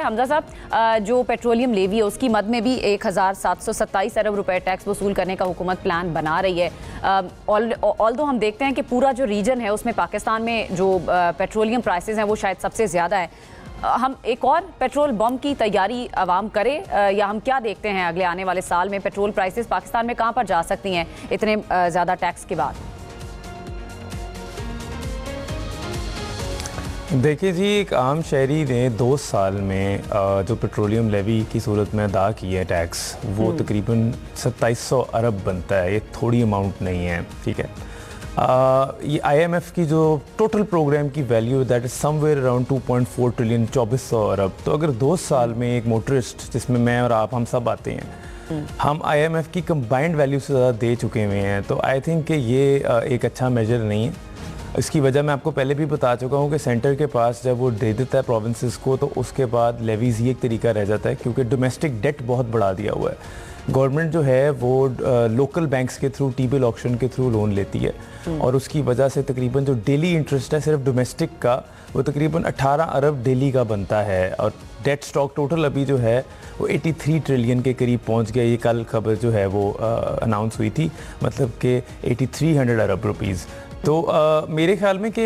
हमजा साहब, जो petroleum levy है उसकी मद में भी 1727 अरब रुपए टैक्स वसूल करने का हुकूमत प्लान बना रही है। ऑल्दो हम देखते हैं कि पूरा जो रीजन है उसमें पाकिस्तान में जो पेट्रोलियम प्राइसेस हैं वो शायद सबसे ज़्यादा है। हम एक और पेट्रोल बम की तैयारी आवाम करे या हम क्या देखते हैं अगले आने वाले साल में पेट्रोल प्राइसेस पाकिस्तान में कहाँ पर जा सकती हैं इतने ज़्यादा टैक्स के बाद? देखिए जी, एक आम शहरी ने 2 साल में जो पेट्रोलियम लेवी की सूरत में अदा की है टैक्स, वो तकरीबन 2700 अरब बनता है। ये थोड़ी अमाउंट नहीं है, ठीक है। ये IMF की जो टोटल प्रोग्राम की value that is somewhere around 2.4 trillion, 2400 अरब। तो अगर 2 साल में एक मोटरिस्ट, जिसमें मैं और आप हम सब आते हैं, हम IMF की कंबाइंड वैल्यू से ज़्यादा दे चुके हुए हैं, तो आई थिंक कि ये एक अच्छा मेजर नहीं है। इसकी वजह मैं आपको पहले भी बता चुका हूँ कि सेंटर के पास जब वो दे देता है प्रोविंसेस को, तो उसके बाद लेवीज़ ही एक तरीका रह जाता है, क्योंकि डोमेस्टिक डेट बहुत बढ़ा दिया हुआ है। गवर्नमेंट जो है वो लोकल बैंक्स के थ्रू, टी बिल ऑक्शन के थ्रू लोन लेती है, और उसकी वजह से तकरीबन जो डेली इंटरेस्ट है सिर्फ डोमेस्टिक का, वो तकरीबन 18 अरब डेली का बनता है। और डेट स्टॉक टोटल अभी जो है वो 83 ट्रिलियन के करीब पहुंच गया। ये कल खबर जो है वो अनाउंस हुई थी, मतलब कि 8300 अरब रुपीज़। तो मेरे ख्याल में कि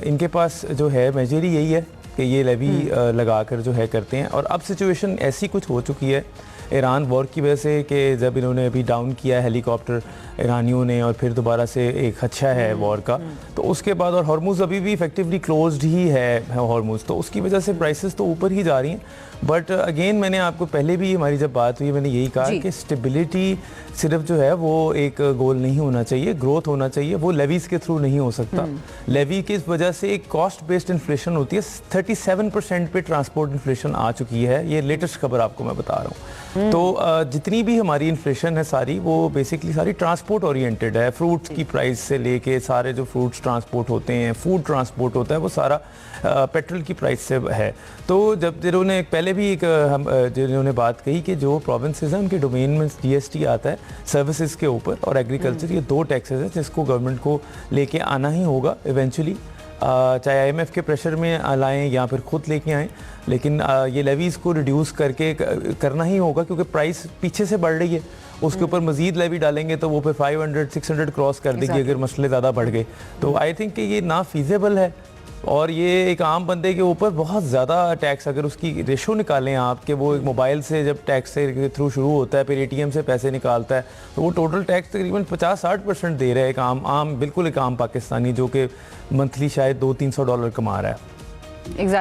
इनके पास जो है मेजर ही यही है कि ये लेवी लगा कर जो है करते हैं। और अब सिचुएशन ऐसी कुछ हो चुकी है ईरान वॉर की वजह से कि जब इन्होंने अभी डाउन किया है हेलीकॉप्टर ईरानियों ने, और फिर दोबारा से एक खदशा है वॉर का, तो उसके बाद, और हॉर्मुज़ अभी भी इफेक्टिवली क्लोज्ड ही है हॉर्मुज़, तो उसकी वजह से प्राइसेस तो ऊपर ही जा रही हैं। बट अगेन मैंने आपको पहले भी, हमारी जब बात हुई, मैंने यही कहा कि स्टेबिलिटी सिर्फ जो है वो एक गोल नहीं होना चाहिए, ग्रोथ होना चाहिए। वो लेवीज़ के थ्रू नहीं हो सकता। लेवी की वजह से एक कॉस्ट बेस्ड इन्फ्लेशन होती है। 37% पे ट्रांसपोर्ट इन्फ्लेशन आ चुकी है, ये लेटेस्ट खबर आपको मैं बता रहा हूँ। तो जितनी भी हमारी इन्फ्लेशन है सारी, वो बेसिकली सारी ट्रांसपोर्ट ओरिएंटेड है। फ्रूट्स की प्राइस से लेके सारे जो फ्रूट्स ट्रांसपोर्ट होते हैं, फूड ट्रांसपोर्ट होता है, वो सारा पेट्रोल की प्राइस से है। तो जब जिन्होंने पहले भी एक जिन्होंने बात कही कि जो प्रोविंसेस हैं उनके डोमेन में GST आता है सर्विसेज के ऊपर और एग्रीकल्चर, ये 2 टैक्सेस हैं जिसको गवर्नमेंट को लेके आना ही होगा इवेंचुअली, चाहे IMF के प्रेशर में लाएं या फिर खुद लेके आएँ। लेकिन ये लेवीज़ को रिड्यूस करके करना ही होगा, क्योंकि प्राइस पीछे से बढ़ रही है। उसके ऊपर मजीद लेवी डालेंगे तो वो फिर 500-600 क्रॉस कर देगी अगर मसले ज़्यादा बढ़ गए। तो आई थिंक कि ये ना फीजेबल है, और ये एक आम बंदे के ऊपर बहुत ज़्यादा टैक्स, अगर उसकी रेशो निकालें आप कि वो एक मोबाइल से जब टैक्स के थ्रू शुरू होता है, फिर ATM से पैसे निकालता है, तो वो टोटल टैक्स तकरीबन 50-60% दे रहा है। एक आम बिल्कुल एक आम पाकिस्तानी जो कि मंथली शायद $200-300 कमा रहा है। एग्जैक्टली।